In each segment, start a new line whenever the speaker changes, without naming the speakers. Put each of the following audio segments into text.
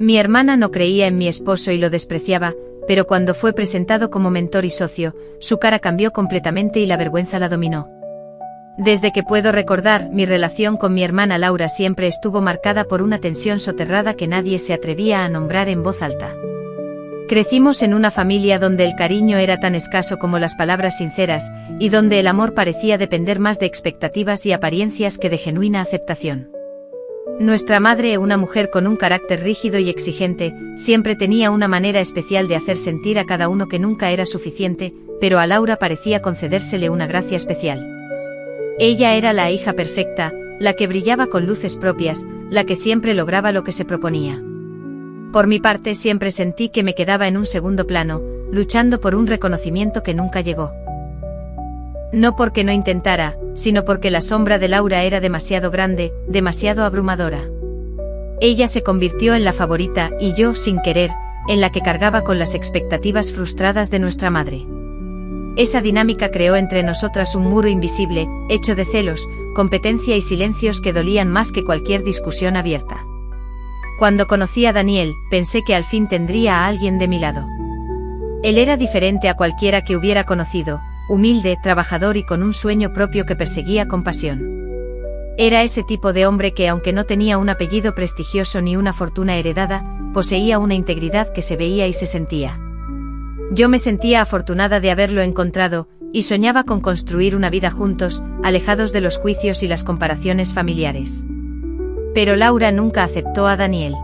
Mi hermana no creía en mi esposo y lo despreciaba, pero cuando fue presentado como mentor y socio, su cara cambió completamente y la vergüenza la dominó. Desde que puedo recordar, mi relación con mi hermana Laura siempre estuvo marcada por una tensión soterrada que nadie se atrevía a nombrar en voz alta. Crecimos en una familia donde el cariño era tan escaso como las palabras sinceras, y donde el amor parecía depender más de expectativas y apariencias que de genuina aceptación. Nuestra madre, una mujer con un carácter rígido y exigente, siempre tenía una manera especial de hacer sentir a cada uno que nunca era suficiente, pero a Laura parecía concedérsele una gracia especial. Ella era la hija perfecta, la que brillaba con luces propias, la que siempre lograba lo que se proponía. Por mi parte siempre sentí que me quedaba en un segundo plano, luchando por un reconocimiento que nunca llegó. No porque no intentara, sino porque la sombra de Laura era demasiado grande, demasiado abrumadora. Ella se convirtió en la favorita y yo, sin querer, en la que cargaba con las expectativas frustradas de nuestra madre. Esa dinámica creó entre nosotras un muro invisible, hecho de celos, competencia y silencios que dolían más que cualquier discusión abierta. Cuando conocí a Daniel, pensé que al fin tendría a alguien de mi lado. Él era diferente a cualquiera que hubiera conocido, humilde, trabajador y con un sueño propio que perseguía con pasión. Era ese tipo de hombre que, aunque no tenía un apellido prestigioso ni una fortuna heredada, poseía una integridad que se veía y se sentía. Yo me sentía afortunada de haberlo encontrado, y soñaba con construir una vida juntos, alejados de los juicios y las comparaciones familiares. Pero Laura nunca aceptó a Daniel.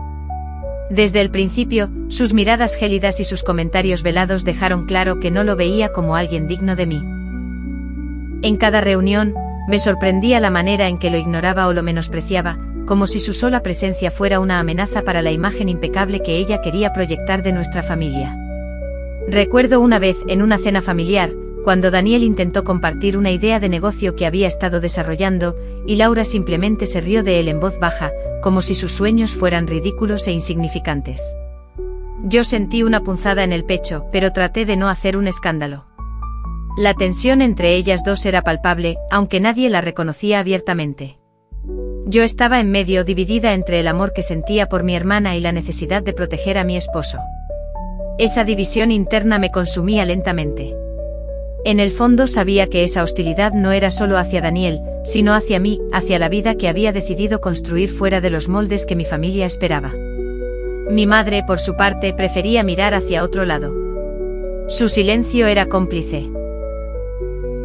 Desde el principio, sus miradas gélidas y sus comentarios velados dejaron claro que no lo veía como alguien digno de mí. En cada reunión, me sorprendía la manera en que lo ignoraba o lo menospreciaba, como si su sola presencia fuera una amenaza para la imagen impecable que ella quería proyectar de nuestra familia. Recuerdo una vez en una cena familiar, cuando Daniel intentó compartir una idea de negocio que había estado desarrollando, y Laura simplemente se rió de él en voz baja, como si sus sueños fueran ridículos e insignificantes. Yo sentí una punzada en el pecho, pero traté de no hacer un escándalo. La tensión entre ellas dos era palpable, aunque nadie la reconocía abiertamente. Yo estaba en medio, dividida entre el amor que sentía por mi hermana y la necesidad de proteger a mi esposo. Esa división interna me consumía lentamente. En el fondo sabía que esa hostilidad no era solo hacia Daniel, sino hacia mí, hacia la vida que había decidido construir fuera de los moldes que mi familia esperaba. Mi madre, por su parte, prefería mirar hacia otro lado. Su silencio era cómplice.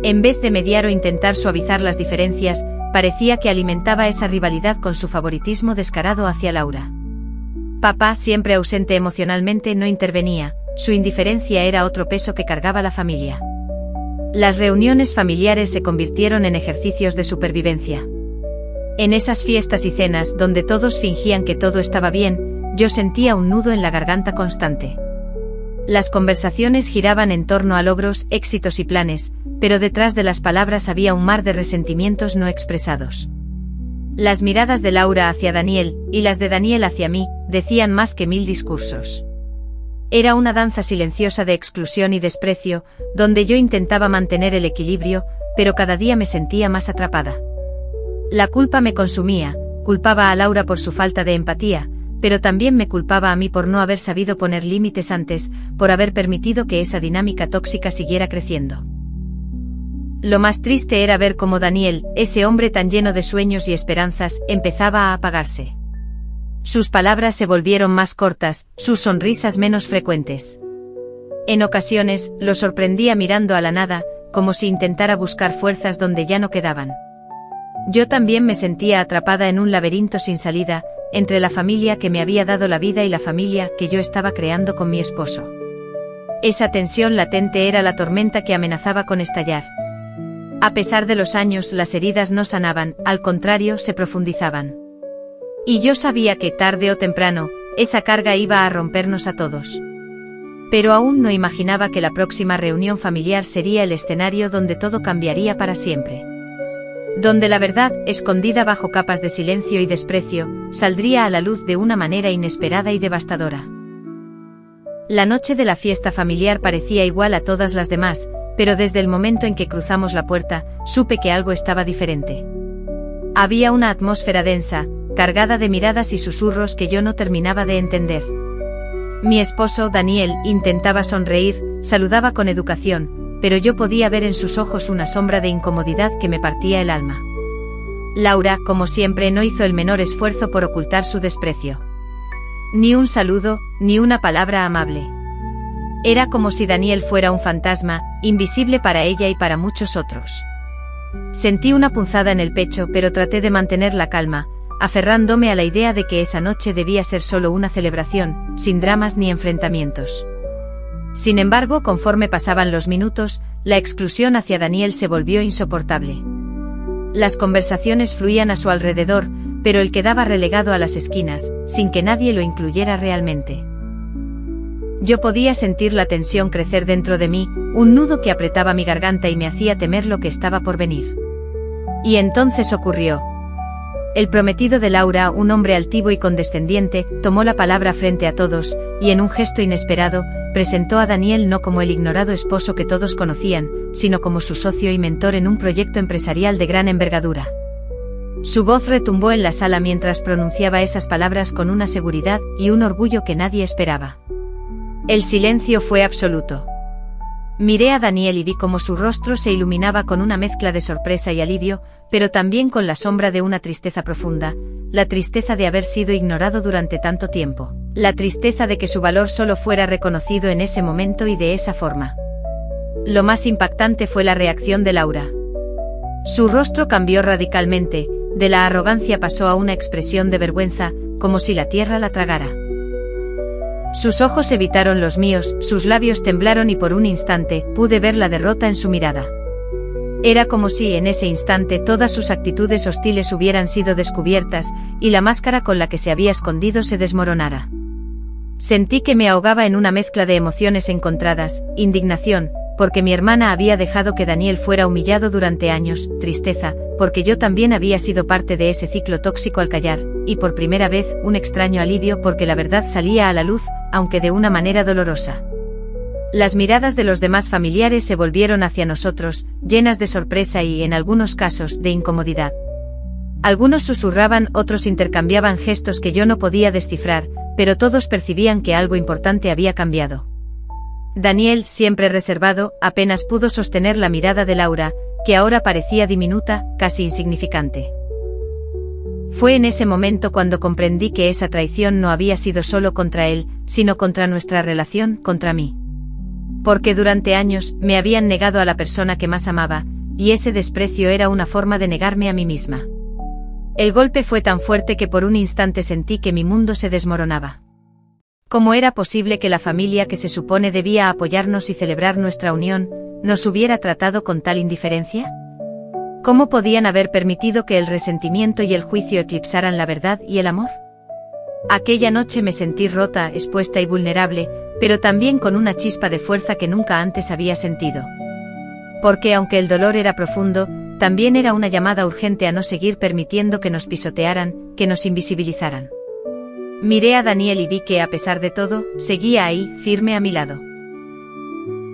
En vez de mediar o intentar suavizar las diferencias, parecía que alimentaba esa rivalidad con su favoritismo descarado hacia Laura. Papá, siempre ausente emocionalmente, no intervenía, su indiferencia era otro peso que cargaba la familia. Las reuniones familiares se convirtieron en ejercicios de supervivencia. En esas fiestas y cenas donde todos fingían que todo estaba bien, yo sentía un nudo en la garganta constante. Las conversaciones giraban en torno a logros, éxitos y planes, pero detrás de las palabras había un mar de resentimientos no expresados. Las miradas de Laura hacia Daniel, y las de Daniel hacia mí, decían más que 1000 discursos. Era una danza silenciosa de exclusión y desprecio, donde yo intentaba mantener el equilibrio, pero cada día me sentía más atrapada. La culpa me consumía, culpaba a Laura por su falta de empatía, pero también me culpaba a mí por no haber sabido poner límites antes, por haber permitido que esa dinámica tóxica siguiera creciendo. Lo más triste era ver cómo Daniel, ese hombre tan lleno de sueños y esperanzas, empezaba a apagarse. Sus palabras se volvieron más cortas, sus sonrisas menos frecuentes. En ocasiones, lo sorprendía mirando a la nada, como si intentara buscar fuerzas donde ya no quedaban. Yo también me sentía atrapada en un laberinto sin salida, entre la familia que me había dado la vida y la familia que yo estaba creando con mi esposo. Esa tensión latente era la tormenta que amenazaba con estallar. A pesar de los años, las heridas no sanaban, al contrario, se profundizaban. Y yo sabía que, tarde o temprano, esa carga iba a rompernos a todos. Pero aún no imaginaba que la próxima reunión familiar sería el escenario donde todo cambiaría para siempre. Donde la verdad, escondida bajo capas de silencio y desprecio, saldría a la luz de una manera inesperada y devastadora. La noche de la fiesta familiar parecía igual a todas las demás, pero desde el momento en que cruzamos la puerta, supe que algo estaba diferente. Había una atmósfera densa, cargada de miradas y susurros que yo no terminaba de entender. Mi esposo, Daniel, intentaba sonreír, saludaba con educación, pero yo podía ver en sus ojos una sombra de incomodidad que me partía el alma. Laura, como siempre, no hizo el menor esfuerzo por ocultar su desprecio. Ni un saludo, ni una palabra amable. Era como si Daniel fuera un fantasma, invisible para ella y para muchos otros. Sentí una punzada en el pecho, pero traté de mantener la calma, aferrándome a la idea de que esa noche debía ser solo una celebración, sin dramas ni enfrentamientos. Sin embargo, conforme pasaban los minutos, la exclusión hacia Daniel se volvió insoportable. Las conversaciones fluían a su alrededor, pero él quedaba relegado a las esquinas, sin que nadie lo incluyera realmente. Yo podía sentir la tensión crecer dentro de mí, un nudo que apretaba mi garganta y me hacía temer lo que estaba por venir. Y entonces ocurrió. El prometido de Laura, un hombre altivo y condescendiente, tomó la palabra frente a todos, y en un gesto inesperado, presentó a Daniel no como el ignorado esposo que todos conocían, sino como su socio y mentor en un proyecto empresarial de gran envergadura. Su voz retumbó en la sala mientras pronunciaba esas palabras con una seguridad y un orgullo que nadie esperaba. El silencio fue absoluto. Miré a Daniel y vi cómo su rostro se iluminaba con una mezcla de sorpresa y alivio, pero también con la sombra de una tristeza profunda, la tristeza de haber sido ignorado durante tanto tiempo, la tristeza de que su valor solo fuera reconocido en ese momento y de esa forma. Lo más impactante fue la reacción de Laura. Su rostro cambió radicalmente, de la arrogancia pasó a una expresión de vergüenza, como si la tierra la tragara. Sus ojos evitaron los míos, sus labios temblaron y por un instante pude ver la derrota en su mirada. Era como si en ese instante todas sus actitudes hostiles hubieran sido descubiertas, y la máscara con la que se había escondido se desmoronara. Sentí que me ahogaba en una mezcla de emociones encontradas, indignación, porque mi hermana había dejado que Daniel fuera humillado durante años, tristeza, porque yo también había sido parte de ese ciclo tóxico al callar, y por primera vez, un extraño alivio porque la verdad salía a la luz, aunque de una manera dolorosa. Las miradas de los demás familiares se volvieron hacia nosotros, llenas de sorpresa y, en algunos casos, de incomodidad. Algunos susurraban, otros intercambiaban gestos que yo no podía descifrar, pero todos percibían que algo importante había cambiado. Daniel, siempre reservado, apenas pudo sostener la mirada de Laura, que ahora parecía diminuta, casi insignificante. Fue en ese momento cuando comprendí que esa traición no había sido solo contra él, sino contra nuestra relación, contra mí. Porque durante años me habían negado a la persona que más amaba, y ese desprecio era una forma de negarme a mí misma. El golpe fue tan fuerte que por un instante sentí que mi mundo se desmoronaba. ¿Cómo era posible que la familia que se supone debía apoyarnos y celebrar nuestra unión, nos hubiera tratado con tal indiferencia? ¿Cómo podían haber permitido que el resentimiento y el juicio eclipsaran la verdad y el amor? Aquella noche me sentí rota, expuesta y vulnerable, pero también con una chispa de fuerza que nunca antes había sentido. Porque aunque el dolor era profundo, también era una llamada urgente a no seguir permitiendo que nos pisotearan, que nos invisibilizaran. Miré a Daniel y vi que, a pesar de todo, seguía ahí, firme a mi lado.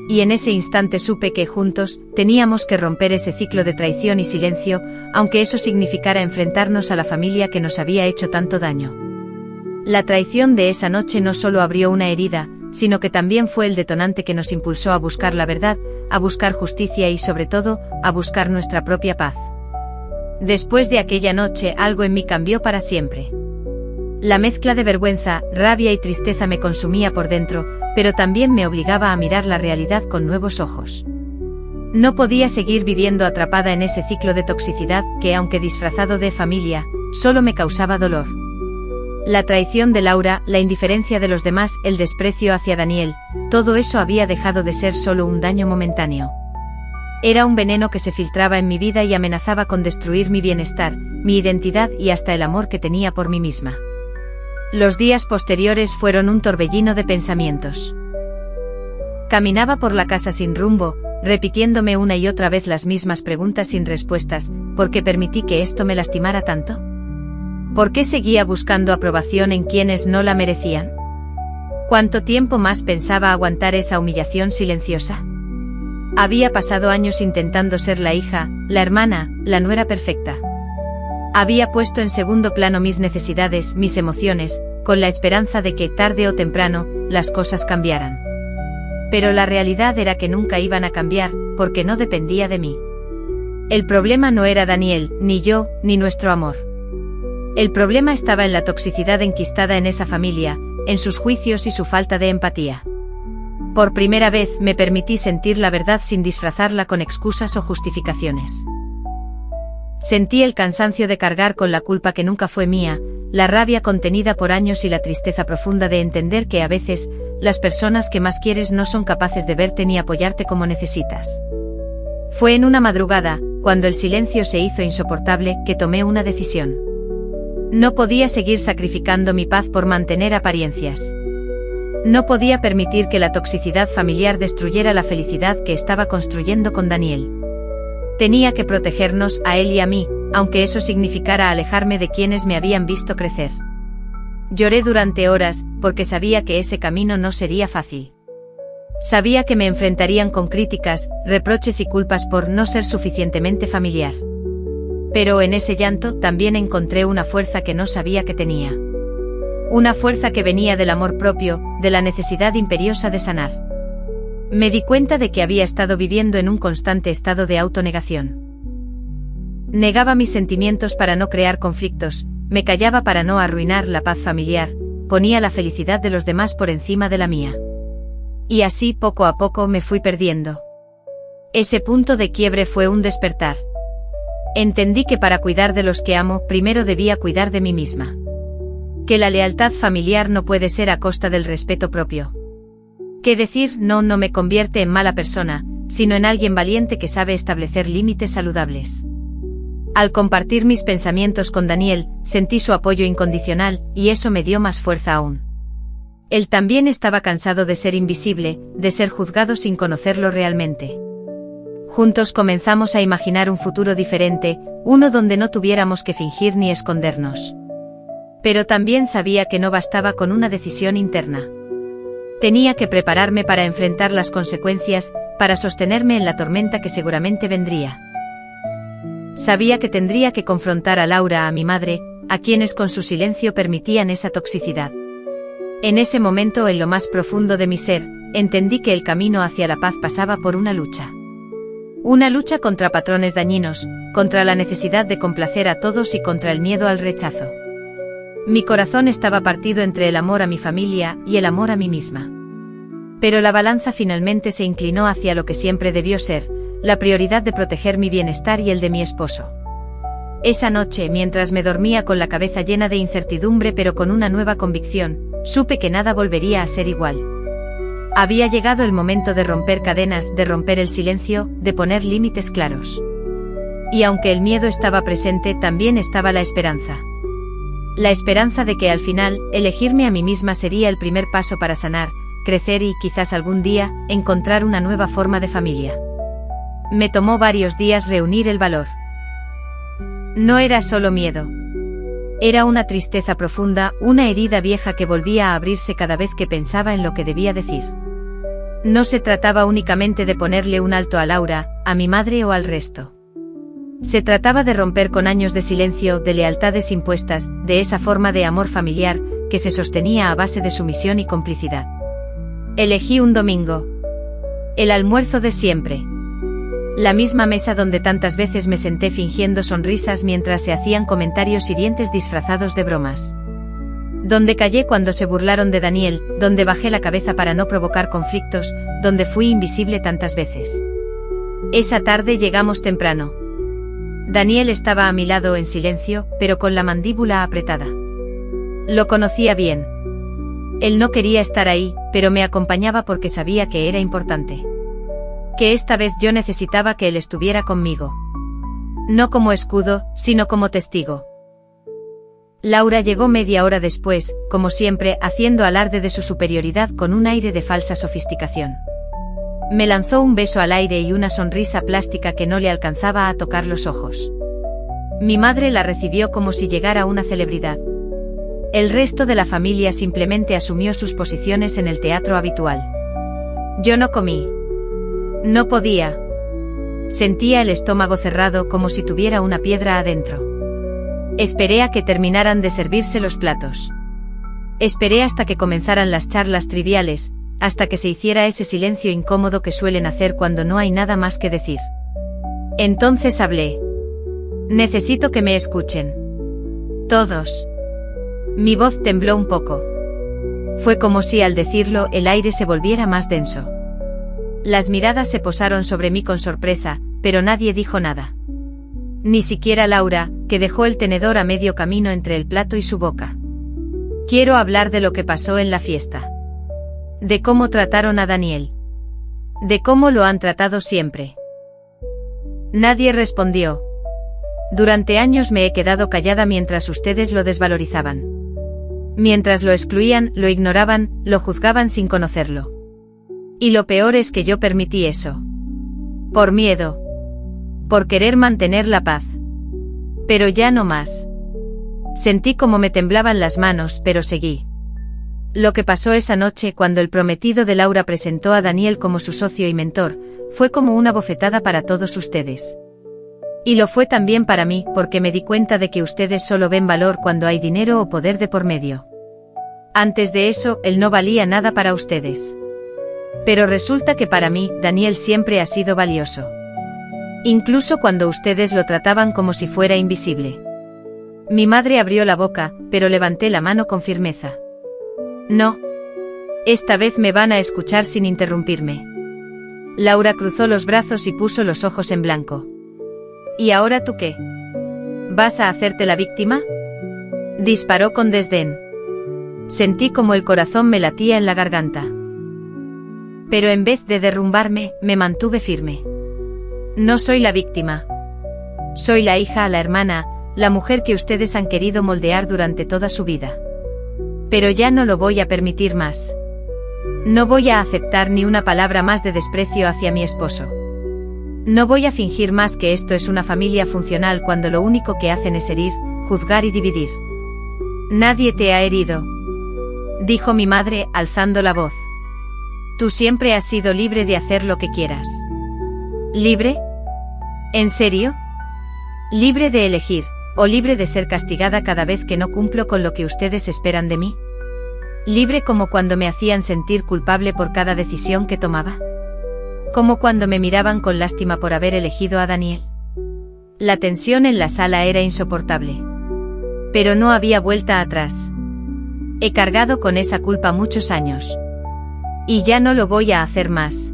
Y en ese instante supe que juntos, teníamos que romper ese ciclo de traición y silencio, aunque eso significara enfrentarnos a la familia que nos había hecho tanto daño. La traición de esa noche no solo abrió una herida, sino que también fue el detonante que nos impulsó a buscar la verdad, a buscar justicia y, sobre todo, a buscar nuestra propia paz. Después de aquella noche, algo en mí cambió para siempre. La mezcla de vergüenza, rabia y tristeza me consumía por dentro, pero también me obligaba a mirar la realidad con nuevos ojos. No podía seguir viviendo atrapada en ese ciclo de toxicidad que, aunque disfrazado de familia, solo me causaba dolor. La traición de Laura, la indiferencia de los demás, el desprecio hacia Daniel, todo eso había dejado de ser solo un daño momentáneo. Era un veneno que se filtraba en mi vida y amenazaba con destruir mi bienestar, mi identidad y hasta el amor que tenía por mí misma. Los días posteriores fueron un torbellino de pensamientos. Caminaba por la casa sin rumbo, repitiéndome una y otra vez las mismas preguntas sin respuestas. ¿Por qué permití que esto me lastimara tanto? ¿Por qué seguía buscando aprobación en quienes no la merecían? ¿Cuánto tiempo más pensaba aguantar esa humillación silenciosa? Había pasado años intentando ser la hija, la hermana, la nuera perfecta. Había puesto en segundo plano mis necesidades, mis emociones, con la esperanza de que, tarde o temprano, las cosas cambiaran. Pero la realidad era que nunca iban a cambiar, porque no dependía de mí. El problema no era Daniel, ni yo, ni nuestro amor. El problema estaba en la toxicidad enquistada en esa familia, en sus juicios y su falta de empatía. Por primera vez me permití sentir la verdad sin disfrazarla con excusas o justificaciones. Sentí el cansancio de cargar con la culpa que nunca fue mía, la rabia contenida por años y la tristeza profunda de entender que a veces, las personas que más quieres no son capaces de verte ni apoyarte como necesitas. Fue en una madrugada, cuando el silencio se hizo insoportable, que tomé una decisión. No podía seguir sacrificando mi paz por mantener apariencias. No podía permitir que la toxicidad familiar destruyera la felicidad que estaba construyendo con Daniel. Tenía que protegernos, a él y a mí, aunque eso significara alejarme de quienes me habían visto crecer. Lloré durante horas, porque sabía que ese camino no sería fácil. Sabía que me enfrentarían con críticas, reproches y culpas por no ser suficientemente familiar. Pero en ese llanto también encontré una fuerza que no sabía que tenía. Una fuerza que venía del amor propio, de la necesidad imperiosa de sanar. Me di cuenta de que había estado viviendo en un constante estado de autonegación. Negaba mis sentimientos para no crear conflictos, me callaba para no arruinar la paz familiar, ponía la felicidad de los demás por encima de la mía. Y así poco a poco me fui perdiendo. Ese punto de quiebre fue un despertar. Entendí que para cuidar de los que amo, primero debía cuidar de mí misma. Que la lealtad familiar no puede ser a costa del respeto propio. Que decir no me convierte en mala persona, sino en alguien valiente que sabe establecer límites saludables. Al compartir mis pensamientos con Daniel, sentí su apoyo incondicional, y eso me dio más fuerza aún. Él también estaba cansado de ser invisible, de ser juzgado sin conocerlo realmente. Juntos comenzamos a imaginar un futuro diferente, uno donde no tuviéramos que fingir ni escondernos. Pero también sabía que no bastaba con una decisión interna. Tenía que prepararme para enfrentar las consecuencias, para sostenerme en la tormenta que seguramente vendría. Sabía que tendría que confrontar a Laura, a mi madre, a quienes con su silencio permitían esa toxicidad. En ese momento, en lo más profundo de mi ser, entendí que el camino hacia la paz pasaba por una lucha. Una lucha contra patrones dañinos, contra la necesidad de complacer a todos y contra el miedo al rechazo. Mi corazón estaba partido entre el amor a mi familia y el amor a mí misma. Pero la balanza finalmente se inclinó hacia lo que siempre debió ser, la prioridad de proteger mi bienestar y el de mi esposo. Esa noche, mientras me dormía con la cabeza llena de incertidumbre pero con una nueva convicción, supe que nada volvería a ser igual. Había llegado el momento de romper cadenas, de romper el silencio, de poner límites claros. Y aunque el miedo estaba presente, también estaba la esperanza. La esperanza de que al final, elegirme a mí misma sería el primer paso para sanar, crecer y, quizás algún día, encontrar una nueva forma de familia. Me tomó varios días reunir el valor. No era solo miedo. Era una tristeza profunda, una herida vieja que volvía a abrirse cada vez que pensaba en lo que debía decir. No se trataba únicamente de ponerle un alto a Laura, a mi madre o al resto. Se trataba de romper con años de silencio, de lealtades impuestas, de esa forma de amor familiar, que se sostenía a base de sumisión y complicidad. Elegí un domingo. El almuerzo de siempre. La misma mesa donde tantas veces me senté fingiendo sonrisas mientras se hacían comentarios hirientes disfrazados de bromas. Donde callé cuando se burlaron de Daniel, donde bajé la cabeza para no provocar conflictos, donde fui invisible tantas veces. Esa tarde llegamos temprano. Daniel estaba a mi lado en silencio, pero con la mandíbula apretada. Lo conocía bien. Él no quería estar ahí, pero me acompañaba porque sabía que era importante. Que esta vez yo necesitaba que él estuviera conmigo. No como escudo, sino como testigo. Laura llegó media hora después, como siempre, haciendo alarde de su superioridad con un aire de falsa sofisticación. Me lanzó un beso al aire y una sonrisa plástica que no le alcanzaba a tocar los ojos. Mi madre la recibió como si llegara una celebridad. El resto de la familia simplemente asumió sus posiciones en el teatro habitual. Yo no comí. No podía. Sentía el estómago cerrado como si tuviera una piedra adentro. Esperé a que terminaran de servirse los platos. Esperé hasta que comenzaran las charlas triviales, hasta que se hiciera ese silencio incómodo que suelen hacer cuando no hay nada más que decir. Entonces hablé. Necesito que me escuchen. Todos. Mi voz tembló un poco. Fue como si al decirlo el aire se volviera más denso. Las miradas se posaron sobre mí con sorpresa, pero nadie dijo nada. Ni siquiera Laura, que dejó el tenedor a medio camino entre el plato y su boca. Quiero hablar de lo que pasó en la fiesta. De cómo trataron a Daniel. De cómo lo han tratado siempre. Nadie respondió. Durante años me he quedado callada mientras ustedes lo desvalorizaban. Mientras lo excluían, lo ignoraban, lo juzgaban sin conocerlo. Y lo peor es que yo permití eso. Por miedo. Por querer mantener la paz. Pero ya no más. Sentí como me temblaban las manos, pero seguí. Lo que pasó esa noche cuando el prometido de Laura presentó a Daniel como su socio y mentor, fue como una bofetada para todos ustedes. Y lo fue también para mí, porque me di cuenta de que ustedes solo ven valor cuando hay dinero o poder de por medio. Antes de eso, él no valía nada para ustedes. Pero resulta que para mí, Daniel siempre ha sido valioso. Incluso cuando ustedes lo trataban como si fuera invisible. Mi madre abrió la boca, pero levanté la mano con firmeza. No. Esta vez me van a escuchar sin interrumpirme. Laura cruzó los brazos y puso los ojos en blanco. ¿Y ahora tú qué? ¿Vas a hacerte la víctima? Disparó con desdén. Sentí como el corazón me latía en la garganta. Pero en vez de derrumbarme, me mantuve firme. No soy la víctima. Soy la hija, la hermana, la mujer que ustedes han querido moldear durante toda su vida. Pero ya no lo voy a permitir más. No voy a aceptar ni una palabra más de desprecio hacia mi esposo. No voy a fingir más que esto es una familia funcional cuando lo único que hacen es herir, juzgar y dividir. Nadie te ha herido, dijo mi madre, alzando la voz. Tú siempre has sido libre de hacer lo que quieras. ¿Libre? ¿En serio? ¿Libre de elegir, o libre de ser castigada cada vez que no cumplo con lo que ustedes esperan de mí? ¿Libre como cuando me hacían sentir culpable por cada decisión que tomaba? ¿Como cuando me miraban con lástima por haber elegido a Daniel? La tensión en la sala era insoportable. Pero no había vuelta atrás. He cargado con esa culpa muchos años. Y ya no lo voy a hacer más.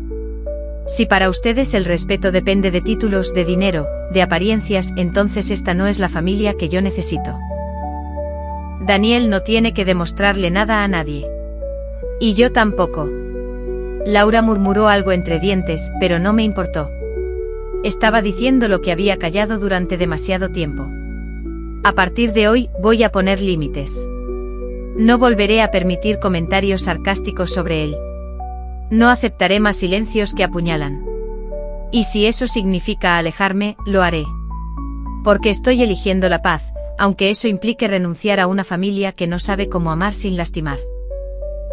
Si para ustedes el respeto depende de títulos, de dinero, de apariencias, entonces esta no es la familia que yo necesito. Daniel no tiene que demostrarle nada a nadie. Y yo tampoco. Laura murmuró algo entre dientes, pero no me importó. Estaba diciendo lo que había callado durante demasiado tiempo. A partir de hoy, voy a poner límites. No volveré a permitir comentarios sarcásticos sobre él. No aceptaré más silencios que apuñalan. Y si eso significa alejarme, lo haré. Porque estoy eligiendo la paz, aunque eso implique renunciar a una familia que no sabe cómo amar sin lastimar.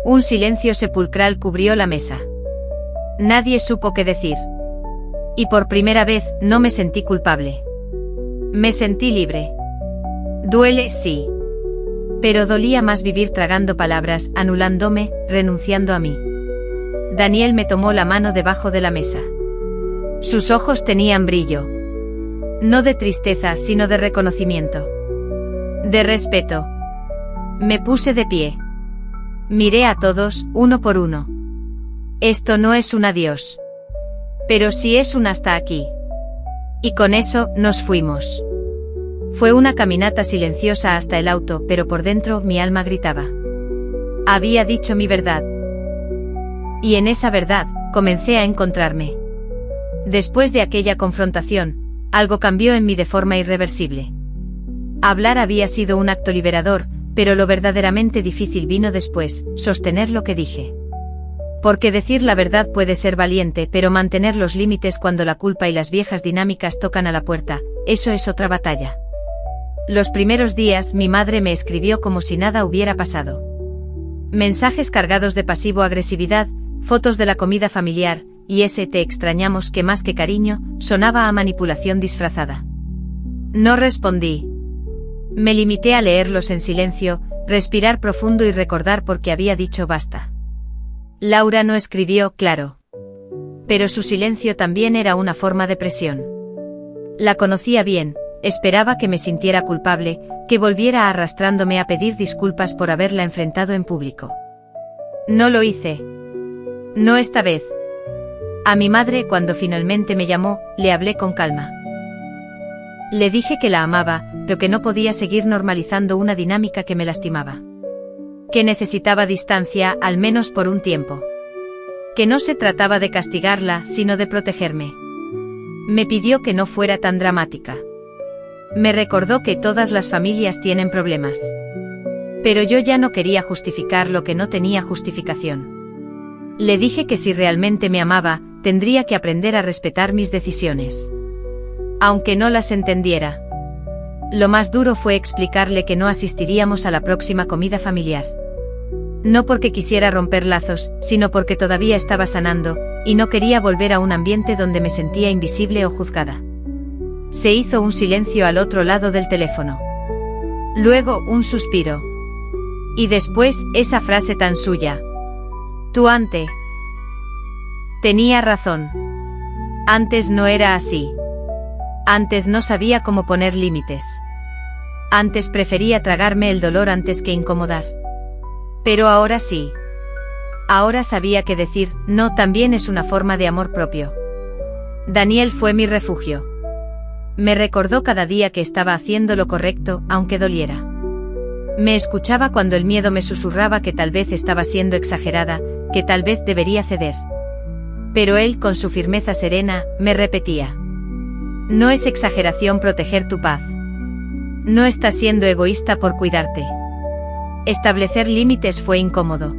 Un silencio sepulcral cubrió la mesa. Nadie supo qué decir. Y por primera vez, no me sentí culpable. Me sentí libre. Duele, sí. Pero dolía más vivir tragando palabras, anulándome, renunciando a mí. Daniel me tomó la mano debajo de la mesa. Sus ojos tenían brillo. No de tristeza, sino de reconocimiento. De respeto. Me puse de pie. Miré a todos, uno por uno. Esto no es un adiós. Pero sí es un hasta aquí. Y con eso, nos fuimos. Fue una caminata silenciosa hasta el auto, pero por dentro mi alma gritaba. Había dicho mi verdad. Y en esa verdad, comencé a encontrarme. Después de aquella confrontación, algo cambió en mí de forma irreversible. Hablar había sido un acto liberador, pero lo verdaderamente difícil vino después, sostener lo que dije. Porque decir la verdad puede ser valiente, pero mantener los límites cuando la culpa y las viejas dinámicas tocan a la puerta, eso es otra batalla. Los primeros días mi madre me escribió como si nada hubiera pasado. Mensajes cargados de pasivo-agresividad, fotos de la comida familiar, y ese te extrañamos que más que cariño, sonaba a manipulación disfrazada. No respondí. Me limité a leerlos en silencio, respirar profundo y recordar por qué había dicho basta. Laura no escribió, claro. Pero su silencio también era una forma de presión. La conocía bien, esperaba que me sintiera culpable, que volviera arrastrándome a pedir disculpas por haberla enfrentado en público. No lo hice. No esta vez. A mi madre, cuando finalmente me llamó, le hablé con calma. Le dije que la amaba, pero que no podía seguir normalizando una dinámica que me lastimaba. Que necesitaba distancia, al menos por un tiempo. Que no se trataba de castigarla, sino de protegerme. Me pidió que no fuera tan dramática. Me recordó que todas las familias tienen problemas. Pero yo ya no quería justificar lo que no tenía justificación. Le dije que si realmente me amaba, tendría que aprender a respetar mis decisiones. Aunque no las entendiera. Lo más duro fue explicarle que no asistiríamos a la próxima comida familiar. No porque quisiera romper lazos, sino porque todavía estaba sanando, y no quería volver a un ambiente donde me sentía invisible o juzgada. Se hizo un silencio al otro lado del teléfono. Luego un suspiro. Y después esa frase tan suya. Tú antes. Tenía razón. Antes no era así. Antes no sabía cómo poner límites. Antes prefería tragarme el dolor antes que incomodar. Pero ahora sí. Ahora sabía que decir no también es una forma de amor propio. Daniel fue mi refugio. Me recordó cada día que estaba haciendo lo correcto, aunque doliera. Me escuchaba cuando el miedo me susurraba que tal vez estaba siendo exagerada, que tal vez debería ceder. Pero él, con su firmeza serena, me repetía. No es exageración proteger tu paz. No estás siendo egoísta por cuidarte. Establecer límites fue incómodo.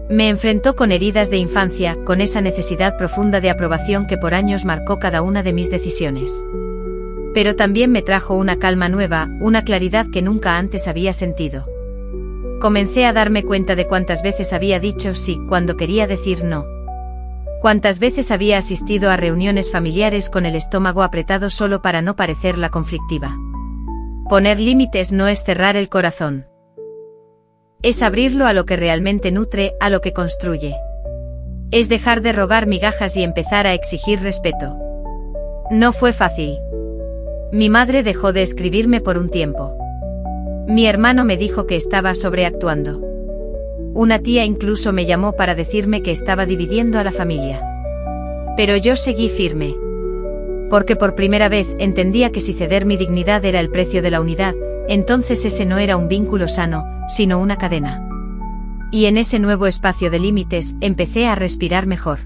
Me enfrentó con heridas de infancia, con esa necesidad profunda de aprobación que por años marcó cada una de mis decisiones. Pero también me trajo una calma nueva, una claridad que nunca antes había sentido. Comencé a darme cuenta de cuántas veces había dicho sí cuando quería decir no. Cuántas veces había asistido a reuniones familiares con el estómago apretado solo para no parecer la conflictiva. Poner límites no es cerrar el corazón. Es abrirlo a lo que realmente nutre, a lo que construye. Es dejar de rogar migajas y empezar a exigir respeto. No fue fácil. Mi madre dejó de escribirme por un tiempo. Mi hermano me dijo que estaba sobreactuando. Una tía incluso me llamó para decirme que estaba dividiendo a la familia. Pero yo seguí firme. Porque por primera vez entendía que si ceder mi dignidad era el precio de la unidad, entonces ese no era un vínculo sano, sino una cadena. Y en ese nuevo espacio de límites empecé a respirar mejor.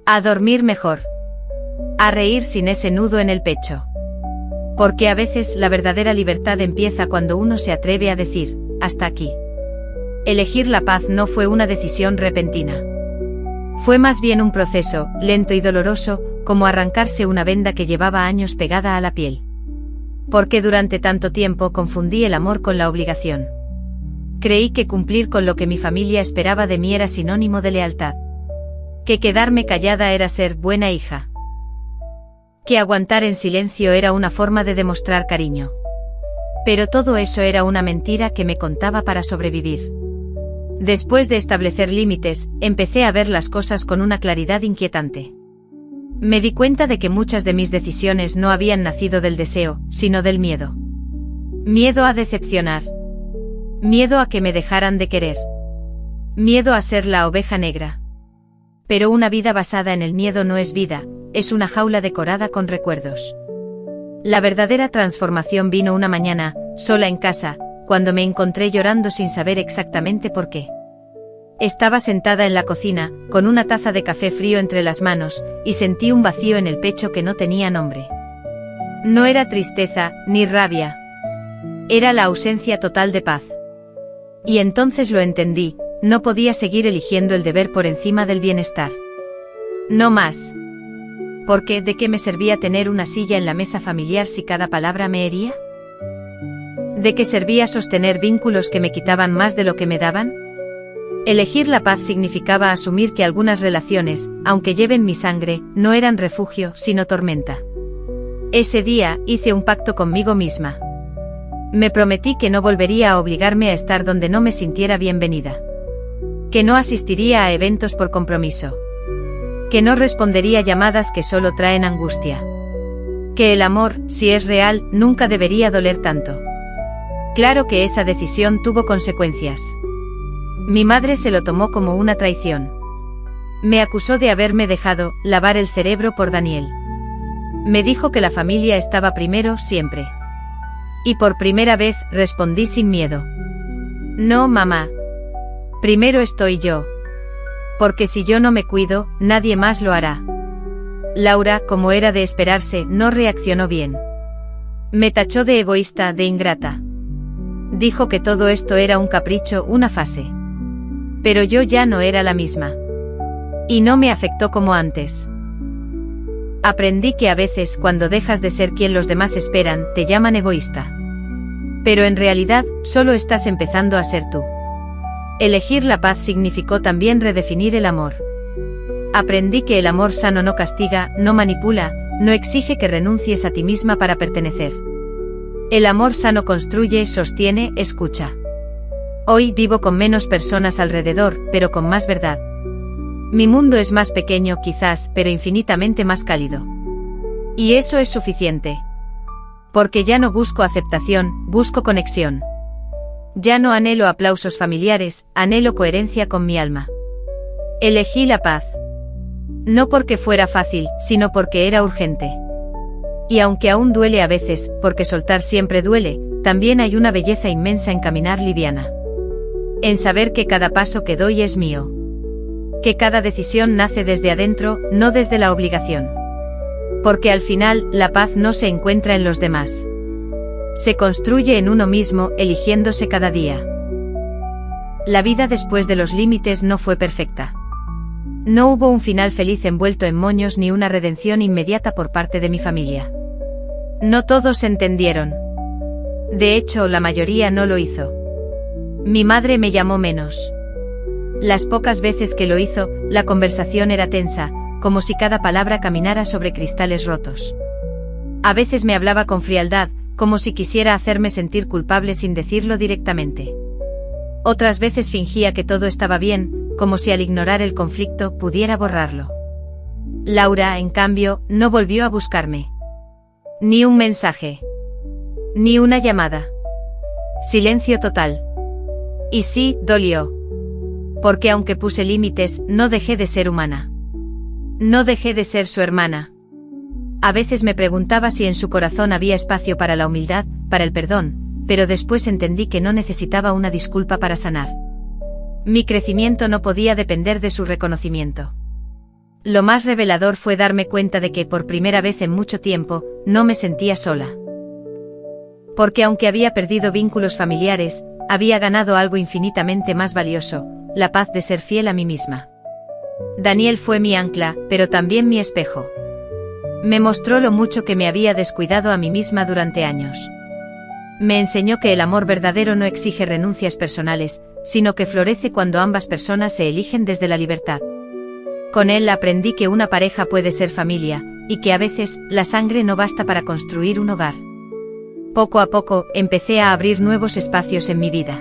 A dormir mejor. A reír sin ese nudo en el pecho. Porque a veces la verdadera libertad empieza cuando uno se atreve a decir, hasta aquí. Elegir la paz no fue una decisión repentina. Fue más bien un proceso, lento y doloroso, como arrancarse una venda que llevaba años pegada a la piel. Porque durante tanto tiempo confundí el amor con la obligación. Creí que cumplir con lo que mi familia esperaba de mí era sinónimo de lealtad. Que quedarme callada era ser buena hija. Que aguantar en silencio era una forma de demostrar cariño. Pero todo eso era una mentira que me contaba para sobrevivir. Después de establecer límites, empecé a ver las cosas con una claridad inquietante. Me di cuenta de que muchas de mis decisiones no habían nacido del deseo, sino del miedo. Miedo a decepcionar. Miedo a que me dejaran de querer. Miedo a ser la oveja negra. Pero una vida basada en el miedo no es vida, es una jaula decorada con recuerdos. La verdadera transformación vino una mañana, sola en casa, cuando me encontré llorando sin saber exactamente por qué. Estaba sentada en la cocina, con una taza de café frío entre las manos, y sentí un vacío en el pecho que no tenía nombre. No era tristeza, ni rabia. Era la ausencia total de paz. Y entonces lo entendí, no podía seguir eligiendo el deber por encima del bienestar. No más. Porque, ¿de qué me servía tener una silla en la mesa familiar si cada palabra me hería? ¿De qué servía sostener vínculos que me quitaban más de lo que me daban? Elegir la paz significaba asumir que algunas relaciones, aunque lleven mi sangre, no eran refugio, sino tormenta. Ese día, hice un pacto conmigo misma. Me prometí que no volvería a obligarme a estar donde no me sintiera bienvenida. Que no asistiría a eventos por compromiso. Que no respondería llamadas que solo traen angustia. Que el amor, si es real, nunca debería doler tanto. Claro que esa decisión tuvo consecuencias. Mi madre se lo tomó como una traición. Me acusó de haberme dejado lavar el cerebro por Daniel. Me dijo que la familia estaba primero siempre. Y por primera vez respondí sin miedo. No, mamá. Primero estoy yo. Porque si yo no me cuido, nadie más lo hará. Laura, como era de esperarse, no reaccionó bien. Me tachó de egoísta, de ingrata. Dijo que todo esto era un capricho, una fase. Pero yo ya no era la misma. Y no me afectó como antes. Aprendí que a veces cuando dejas de ser quien los demás esperan, te llaman egoísta. Pero en realidad, solo estás empezando a ser tú. Elegir la paz significó también redefinir el amor. Aprendí que el amor sano no castiga, no manipula, no exige que renuncies a ti misma para pertenecer. El amor sano construye, sostiene, escucha. Hoy vivo con menos personas alrededor, pero con más verdad. Mi mundo es más pequeño quizás, pero infinitamente más cálido. Y eso es suficiente. Porque ya no busco aceptación, busco conexión. Ya no anhelo aplausos familiares, anhelo coherencia con mi alma. Elegí la paz. No porque fuera fácil, sino porque era urgente. Y aunque aún duele a veces, porque soltar siempre duele, también hay una belleza inmensa en caminar liviana. En saber que cada paso que doy es mío. Que cada decisión nace desde adentro, no desde la obligación. Porque al final, la paz no se encuentra en los demás. Se construye en uno mismo, eligiéndose cada día. La vida después de los límites no fue perfecta. No hubo un final feliz envuelto en moños ni una redención inmediata por parte de mi familia. No todos entendieron. De hecho, la mayoría no lo hizo. Mi madre me llamó menos. Las pocas veces que lo hizo, la conversación era tensa, como si cada palabra caminara sobre cristales rotos. A veces me hablaba con frialdad, como si quisiera hacerme sentir culpable sin decirlo directamente. Otras veces fingía que todo estaba bien, como si al ignorar el conflicto pudiera borrarlo. Laura, en cambio, no volvió a buscarme. Ni un mensaje. Ni una llamada. Silencio total. Y sí, dolió. Porque aunque puse límites, no dejé de ser humana. No dejé de ser su hermana. A veces me preguntaba si en su corazón había espacio para la humildad, para el perdón, pero después entendí que no necesitaba una disculpa para sanar. Mi crecimiento no podía depender de su reconocimiento. Lo más revelador fue darme cuenta de que, por primera vez en mucho tiempo, no me sentía sola. Porque aunque había perdido vínculos familiares, había ganado algo infinitamente más valioso, la paz de ser fiel a mí misma. Daniel fue mi ancla, pero también mi espejo. Me mostró lo mucho que me había descuidado a mí misma durante años. Me enseñó que el amor verdadero no exige renuncias personales, sino que florece cuando ambas personas se eligen desde la libertad. Con él aprendí que una pareja puede ser familia, y que a veces, la sangre no basta para construir un hogar. Poco a poco, empecé a abrir nuevos espacios en mi vida.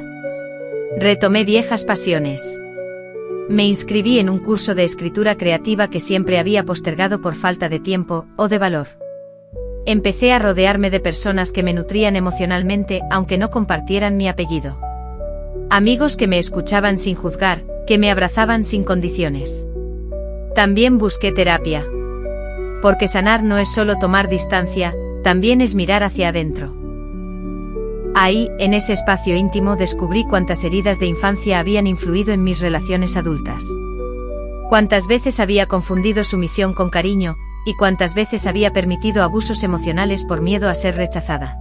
Retomé viejas pasiones. Me inscribí en un curso de escritura creativa que siempre había postergado por falta de tiempo, o de valor. Empecé a rodearme de personas que me nutrían emocionalmente, aunque no compartieran mi apellido. Amigos que me escuchaban sin juzgar, que me abrazaban sin condiciones. También busqué terapia. Porque sanar no es solo tomar distancia, también es mirar hacia adentro. Ahí, en ese espacio íntimo, descubrí cuántas heridas de infancia habían influido en mis relaciones adultas. Cuántas veces había confundido sumisión con cariño, y cuántas veces había permitido abusos emocionales por miedo a ser rechazada.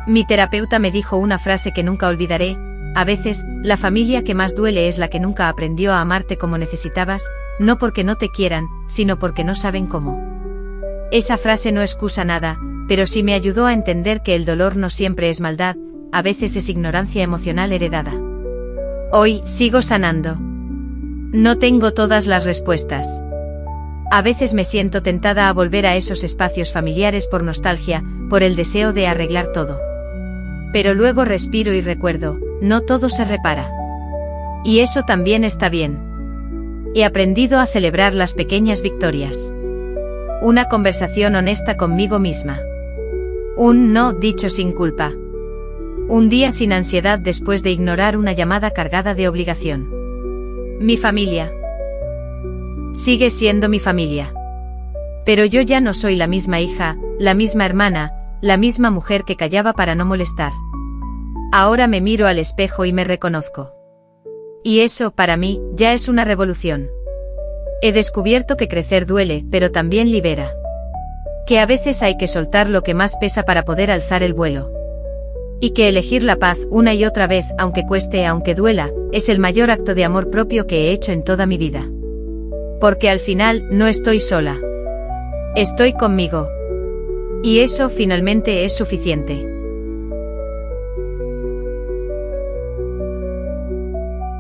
Mi terapeuta me dijo una frase que nunca olvidaré: a veces, la familia que más duele es la que nunca aprendió a amarte como necesitabas, no porque no te quieran, sino porque no saben cómo. Esa frase no excusa nada, pero sí me ayudó a entender que el dolor no siempre es maldad, a veces es ignorancia emocional heredada. Hoy, sigo sanando. No tengo todas las respuestas. A veces me siento tentada a volver a esos espacios familiares por nostalgia, por el deseo de arreglar todo. Pero luego respiro y recuerdo, no todo se repara. Y eso también está bien. He aprendido a celebrar las pequeñas victorias. Una conversación honesta conmigo misma. Un no dicho sin culpa. Un día sin ansiedad después de ignorar una llamada cargada de obligación. Mi familia. Sigue siendo mi familia. Pero yo ya no soy la misma hija, la misma hermana, la misma mujer que callaba para no molestar. Ahora me miro al espejo y me reconozco. Y eso, para mí, ya es una revolución. He descubierto que crecer duele, pero también libera. Que a veces hay que soltar lo que más pesa para poder alzar el vuelo. Y que elegir la paz una y otra vez, aunque cueste, aunque duela, es el mayor acto de amor propio que he hecho en toda mi vida. Porque al final, no estoy sola. Estoy conmigo. Y eso finalmente es suficiente.